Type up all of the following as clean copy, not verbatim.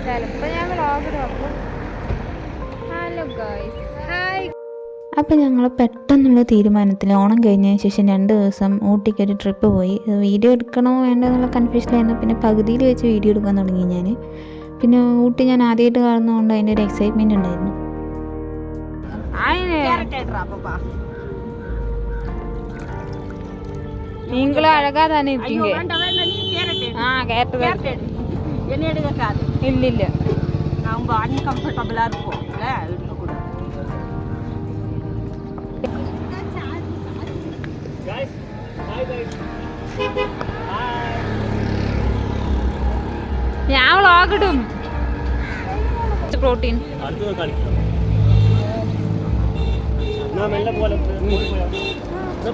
ചിലപ്പോൾ ഞാൻ വ്ളോഗിടും. അപ്പോൾ ഹലോ ഗൈസ്, ഹായ്. അപ്പോൾ ഞങ്ങൾ പെട്ടെന്നുള്ള തീരുമാനത്തിൽ ഓണം കഴിഞ്ഞതിന് ശേഷം 2 ദിവസം ഊട്ടിക്ക് ഒരു ട്രിപ്പ് പോയി. വീഡിയോ എടുക്കണോ വേണ്ടോ എന്നുള്ള കൺഫ്യൂഷനായിരുന്നു. പിന്നെ പകുതിയിൽ വെച്ച് വീഡിയോ എടുക്കാൻ തുടങ്ങി ഞാൻ. പിന്നെ ഊട്ടി ഞാൻ ആദ്യമായിട്ട് കാണുന്നതുകൊണ്ട് അതിൻ്റെ ഒരു എക്സൈറ്റ്മെൻറ്റ് ഉണ്ടായിരുന്നു. நீங்களும் அழகா தானே இருக்கீங்க. இல்ல இல்ல ரொம்ப அன்கம்ஃபர்டபுளா இருக்கும்ல இன்னும் கூட. guys hi guys ഞാൻ വ്ളോഗിടും. പ്രോട്ടീൻ അടുത്ത കാണിക്കാം. ഞാൻ മെല്ലെ പോലെ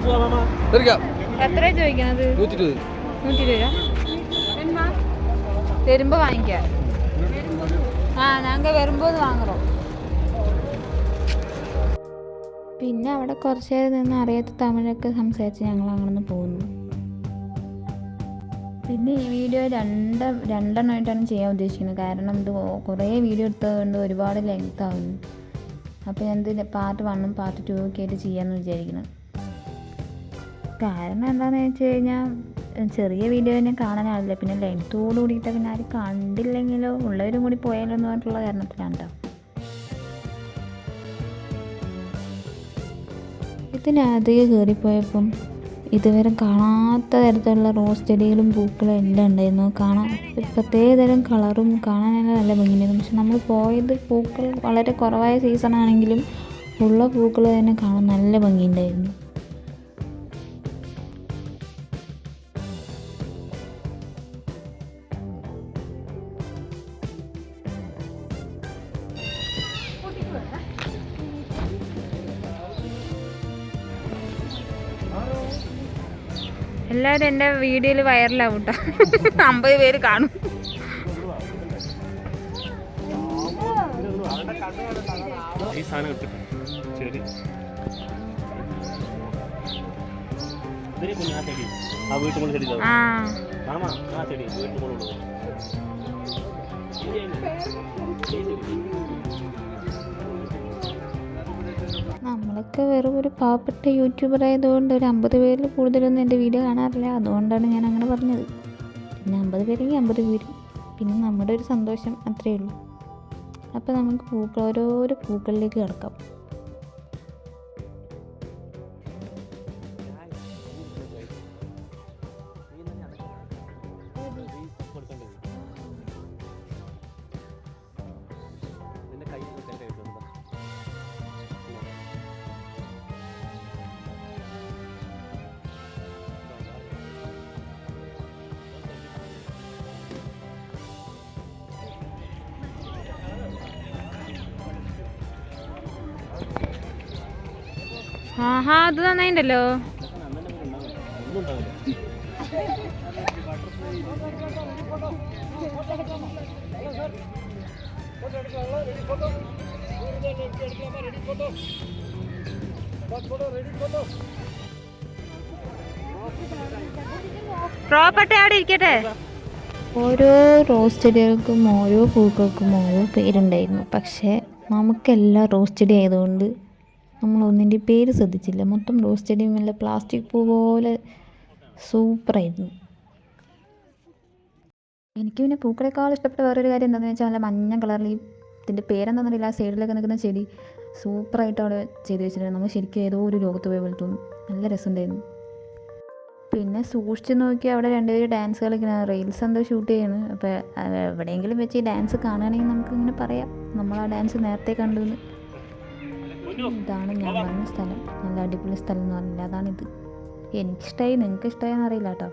പോവാ മാമ. എത്രയാ ചോദിക്കണത്? 120 രൂപ. വരുമ്പോ വാങ്ങിക്കാം. ഞങ്ങൾ വരുമ്പോൾ വാങ്ങറോ. പിന്നെ അവിടെ കുറച്ച് നേരം നിന്ന് അറിയാത്ത തമിഴൊക്കെ സംസാരിച്ച് ഞങ്ങൾ അങ്ങനെ പോകുന്നു. പിന്നെ ഈ വീഡിയോ രണ്ടെണ്ണമായിട്ടാണ് ചെയ്യാൻ ഉദ്ദേശിക്കുന്നത്. കാരണം ഇത് കുറേ വീഡിയോ എടുത്തതുകൊണ്ട് ഒരുപാട് ലെങ്ത് ആവുന്നു. അപ്പോൾ ഞാനിത് പാർട്ട് 1ഉം പാർട്ട് 2 ഒക്കെ ആയിട്ട് ചെയ്യാമെന്ന് വിചാരിക്കണം. കാരണം എന്താണെന്ന് വെച്ച് കഴിഞ്ഞാൽ ചെറിയ വീഡിയോ തന്നെ കാണാനാവില്ല. പിന്നെ ലെങ്ത്തോട് കൂടിയിട്ട് പിന്നെ ആരും കണ്ടില്ലെങ്കിലോ ഉള്ളവരും കൂടി പോയാലോ എന്ന് പറഞ്ഞിട്ടുള്ള കാരണത്തിലാണ് കേട്ടോ. ഇതിനകത്തേക്ക് കയറിപ്പോയപ്പം ഇതുവരെ കാണാത്ത തരത്തിലുള്ള റോസ് ചെടികളും പൂക്കളും എല്ലാം ഉണ്ടായിരുന്നു. കാണാൻ പ്രത്യേക തരം കളറും കാണാനെല്ലാം നല്ല ഭംഗിയുണ്ടായിരുന്നു. പക്ഷെ നമ്മൾ പോയത് പൂക്കൾ വളരെ കുറവായ സീസണാണെങ്കിലും ഉള്ള പൂക്കൾ തന്നെ കാണാൻ നല്ല ഭംഗിയുണ്ടായിരുന്നു. എല്ലാവരും എൻ്റെ വീഡിയോയിൽ വൈറലാവും കേട്ടോ. 50 പേര് കാണും. ഈ സാധനം കിട്ടും. ശരി ഇതിനെ കുഞ്ഞാ ചെടി ആ വീട്ടിൽ കൊണ്ട് ചെടി മാമാ ആ ചെടി വീട്ടിൽ കൊണ്ടുള്ളൂ. നമ്മളൊക്കെ വെറും ഒരു പാവപ്പെട്ട യൂട്യൂബർ ആയതുകൊണ്ട് ഒരു 50 പേരിൽ കൂടുതലൊന്നും എൻ്റെ വീഡിയോ കാണാറില്ല. അതുകൊണ്ടാണ് ഞാൻ അങ്ങനെ പറഞ്ഞത്. പിന്നെ 50 പേരെങ്കിൽ 50 പേരും. പിന്നെ നമ്മുടെ ഒരു സന്തോഷം അത്രയേ ഉള്ളൂ. അപ്പോൾ നമുക്ക് ഓരോരോ പൂക്കളിലേക്ക് കിടക്കാം. ആഹാ, അത് നന്നായിണ്ടല്ലോ. പ്രോപ്പർട്ടി അവിടെ ഇരിക്കട്ടെ. ഓരോ റോസ് ചെടികൾക്കും ഓരോ പൂക്കൾക്കും ഓരോ പേരുണ്ടായിരുന്നു. പക്ഷേ നമുക്കെല്ലാം റോസ് ചെടി ആയതുകൊണ്ട് നമ്മളൊന്നിൻ്റെ പേര് ശ്രദ്ധിച്ചില്ല. മൊത്തം റോസ് ചെടിയും നല്ല പ്ലാസ്റ്റിക് പൂ പോലെ സൂപ്പറായിരുന്നു. എനിക്ക് പിന്നെ പൂക്കളെക്കാൾ ഇഷ്ടപ്പെട്ട വേറൊരു കാര്യം എന്താണെന്ന് വെച്ചാൽ നല്ല മഞ്ഞ കളറിൽ ഇതിൻ്റെ പേരെന്താണെന്നറിയില്ല, ആ സൈഡിലൊക്കെ നിൽക്കുന്ന ചെടി സൂപ്പറായിട്ട് അവിടെ ചെയ്ത് വെച്ചിട്ടുണ്ട്. നമ്മൾ ശരിക്കും ഏതോ ഒരു ലോകത്ത് പോയ പോലെ തോന്നും. നല്ല രസമുണ്ടായിരുന്നു. പിന്നെ സൂക്ഷിച്ച് നോക്കി അവിടെ 2 പേര് ഡാൻസ് കളിക്കുന്ന റീൽസ് എന്തോ ഷൂട്ട് ചെയ്യുന്നു. അപ്പോൾ എവിടെയെങ്കിലും വെച്ച് ഈ ഡാൻസ് കാണുകയാണെങ്കിൽ നമുക്കിങ്ങനെ പറയാം നമ്മൾ ആ ഡാൻസ് നേരത്തെ കണ്ടുവെന്ന്. ഇതാണ് ഞാൻ പറഞ്ഞ സ്ഥലം. നല്ല അടിപൊളി സ്ഥലം എന്ന് പറഞ്ഞില്ല, അതാണിത്. എനിക്കിഷ്ടമായി, നിങ്ങൾക്ക് ഇഷ്ടമായെന്ന് അറിയില്ല കേട്ടോ.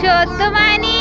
ശോത്തുമാനി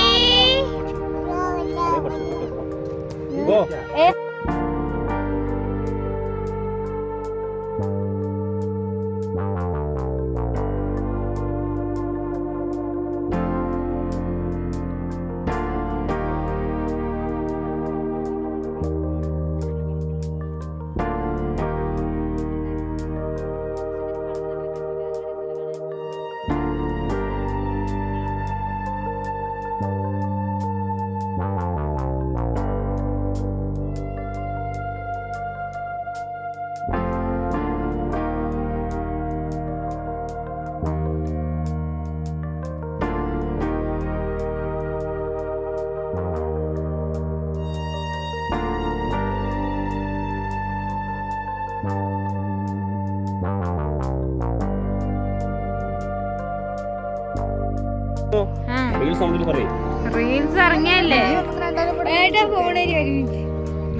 റീൽസ് ഇറങ്ങിയല്ലേ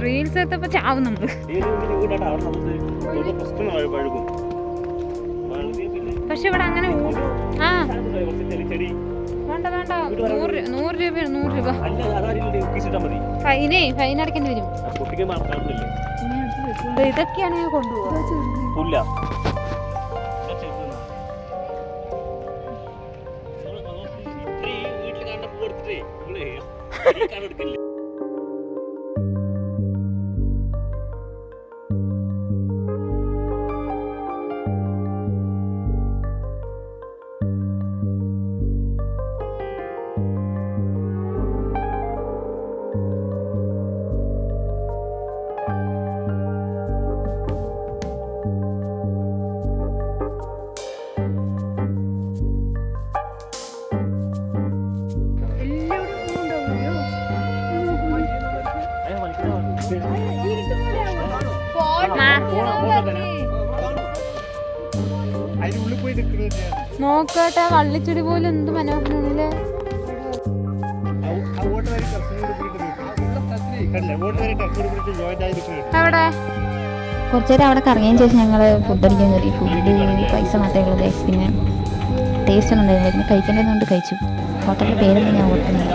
റീൽസ് എത്തപ്പോ ചാവും നമ്മള്. പക്ഷെ ഇവിടെ അങ്ങനെ ആ വേണ്ട വേണ്ട 100 രൂപയാണ് 100 രൂപ ഫൈൻ അടക്കേണ്ടി വരും. ഇതൊക്കെയാണ് ഞാൻ കൊണ്ടുപോകുക. നോക്കട്ടെ വള്ളിച്ചെടി പോലെ എന്ത് മനോഹരമാണല്ലേ. എവിടെ കുറച്ചേരം അവിടെ കറങ്ങിയതിന് ശേഷം ഞങ്ങൾ ഫുഡ് അടിക്കാൻ കയറി. ഫുഡ് പൈസ മാത്രമേ ഉള്ളൂ ഗൈസ്. പിന്നെ ടേസ്റ്റ് ഒന്നും ഉണ്ടായിരുന്നില്ല. കഴിക്കേണ്ടതുകൊണ്ട് കഴിച്ചു. ഹോട്ടലിൻ്റെ പേരൊന്നും ഞാൻ ഓർക്കുന്നില്ല.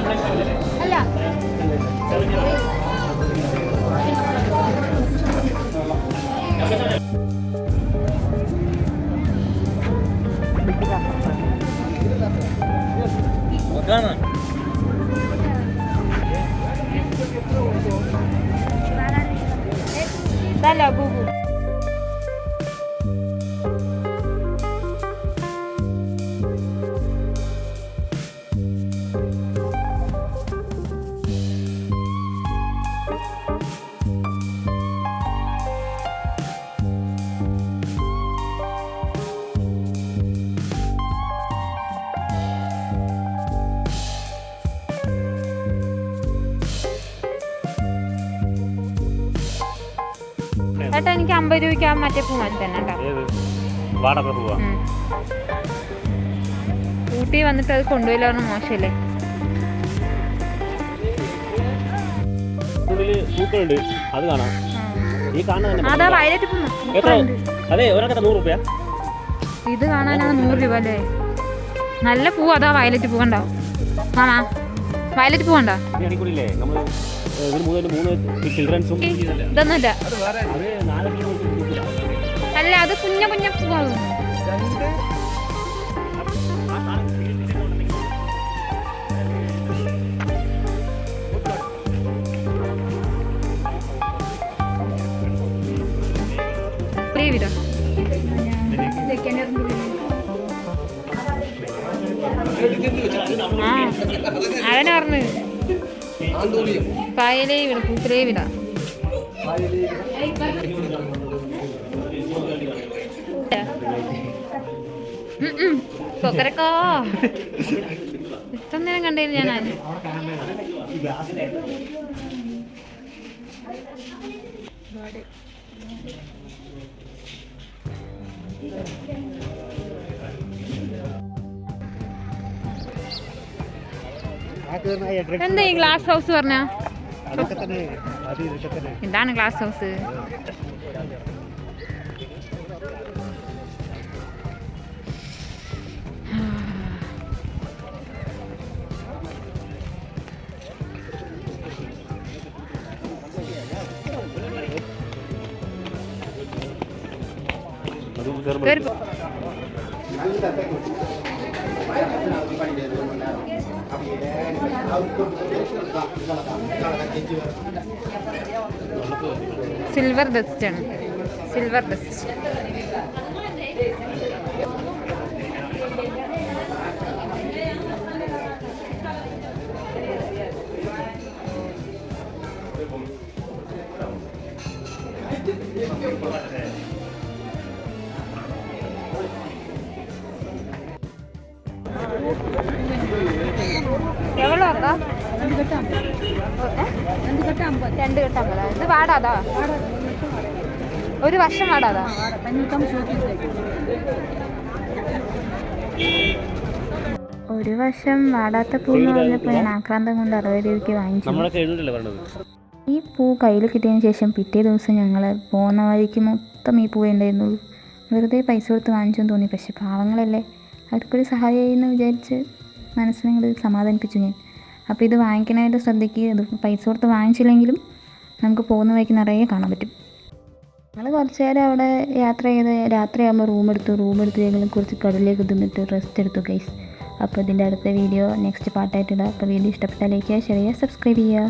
ബൂബു ചേട്ടാ എനിക്ക് 50 രൂപയ്ക്ക് മറ്റേ പൂ മതി തന്നെ കേട്ടോ. ഊട്ടി വന്നിട്ട് അത് കൊണ്ടുപോയില്ലായിരുന്നു മോശമല്ലേ. അതാ വയലറ്റ് പൂ. ഇത് കാണാനാണ് 100 രൂപ അല്ലേ. നല്ല പൂ അതാ വയലറ്റ് പൂ കണ്ടോ. ആണോ വയലറ്റ് പൂ കണ്ടോ. ഇതൊന്നുമില്ല. അല്ല അത് കുഞ്ഞ കുഞ്ഞ പൂവാകും. അവനെ പറഞ്ഞു പായലേ വിട പൂത്തിലേ വിട. കൊക്കരക്കോ ഇത്ര നേരം കണ്ടിരുന്നു ഞാൻ. എന്താ ഈ ഗ്ലാസ് ഹൗസ് പറഞ്ഞ? എന്താണ് ഗ്ലാസ് ഹൗസ്? സിൽവർ ഡസ്റ്റ് ആണ്. Silver dust. എവ്വളോ അതാ 2 കെട്ട് 50. ഇത് വാടാതാ ഒരു വർഷം വാടാതാ. ഒരു വർഷം വാടാത്ത പൂ എന്ന് പറഞ്ഞപ്പോൾ ഞാൻ ആക്രാന്തം കൊണ്ട് 60 രൂപയ്ക്ക് വാങ്ങിച്ചു. നമ്മളൊക്കെ എഴുന്നൂറ്റല്ലേ പറഞ്ഞത്. ഈ പൂ കയ്യിൽ കിട്ടിയതിന് ശേഷം പിറ്റേ ദിവസം ഞങ്ങൾ പോകുന്ന വഴിക്ക് മൊത്തം ഈ പൂവേ ഉണ്ടായിരുന്നുള്ളൂ. വെറുതെ പൈസ കൊടുത്ത് വാങ്ങിച്ചെന്ന് തോന്നി. പക്ഷെ പാവങ്ങളല്ലേ, അവർക്കൊരു സഹായമായി എന്ന് വിചാരിച്ച് മനസ്സിനങ്ങോട്ട് സമാധാനിപ്പിച്ചു ഞാൻ. അപ്പോൾ ഇത് വാങ്ങിക്കാനായിട്ട് ശ്രദ്ധിക്കുക. ഇത് പൈസ കൊടുത്ത് വാങ്ങിച്ചില്ലെങ്കിലും നമുക്ക് പോകുന്ന വഴിക്ക് നിറയെ കാണാൻ പറ്റും. ഞങ്ങൾ കുറച്ച് നേരം അവിടെ യാത്ര ചെയ്ത് രാത്രിയാകുമ്പോൾ റൂമെടുത്ത് ഞങ്ങൾ കുറച്ച് കടലിലേക്ക് തിന്നിട്ട് റെസ്റ്റ് എടുത്തു ഗൈസ്. അപ്പോൾ ഇതിൻ്റെ അടുത്ത വീഡിയോ നെക്സ്റ്റ് പാർട്ടായിട്ടിടാം. അപ്പോൾ വീഡിയോ ഇഷ്ടപ്പെട്ടാൽ ലൈക്ക് ചെയ്യുക, ഷെയർ ചെയ്യുക, സബ്സ്ക്രൈബ് ചെയ്യുക.